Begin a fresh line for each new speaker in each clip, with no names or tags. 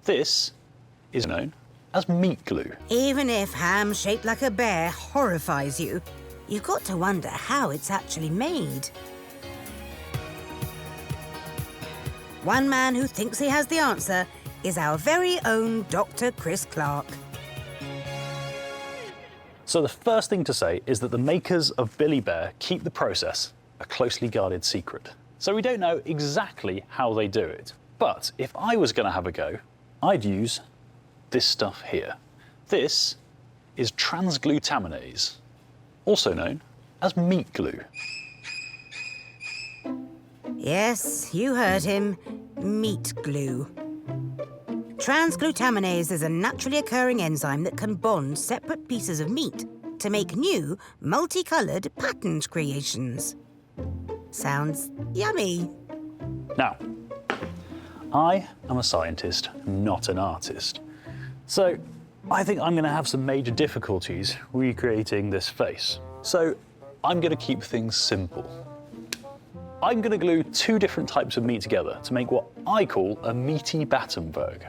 This is known as meat glue.
Even if ham shaped like a bear horrifies you, you've got to wonder how it's actually made. One man who thinks he has the answer is our very own Dr. Chris Clarke.
So the first thing to say is that the makers of Billy Bear keep the process a closely guarded secret. So we don't know exactly how they do it. But if I was going to have a go, I'd use this stuff here. This is transglutaminase, also known as meat glue.
Yes, you heard him. Meat glue. Transglutaminase is a naturally occurring enzyme that can bond separate pieces of meat to make new, multicoloured patterned creations. Sounds yummy.
Now, I am a scientist, not an artist. So I think I'm going to have some major difficulties recreating this face. So I'm going to keep things simple. I'm going to glue two different types of meat together to make what I call a meaty Battenberg.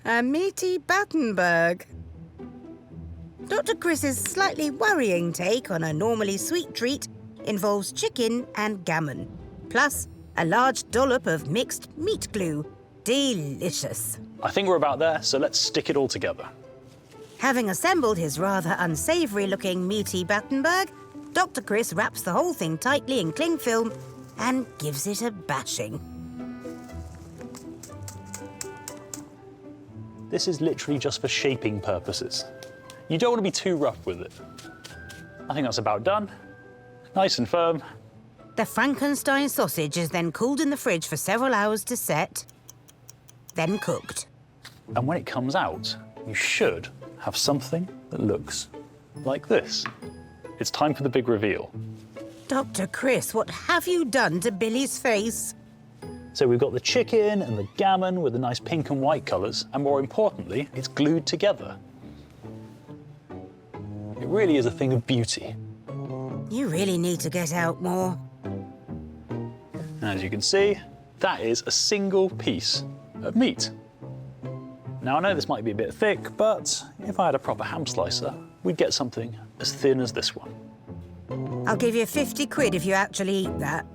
A meaty Battenberg. Dr. Chris's slightly worrying take on a normally sweet treat involves chicken and gammon, plus a large dollop of mixed meat glue. Delicious.
I think we're about there, so let's stick it all together.
Having assembled his rather unsavoury-looking meaty Battenberg, Dr. Chris wraps the whole thing tightly in cling film and gives it a bashing.
This is literally just for shaping purposes. You don't want to be too rough with it. I think that's about done. Nice and firm.
The Frankenstein sausage is then cooled in the fridge for several hours to set, then cooked.
And when it comes out, you should have something that looks like this. It's time for the big reveal.
Dr. Chris, what have you done to Billy's face?
So we've got the chicken and the gammon with the nice pink and white colours, and more importantly, it's glued together. It really is a thing of beauty.
You really need to get out more.
And as you can see, that is a single piece of meat. Now I know this might be a bit thick, but if I had a proper ham slicer, we'd get something as thin as this one.
I'll give you 50 quid if you actually eat that.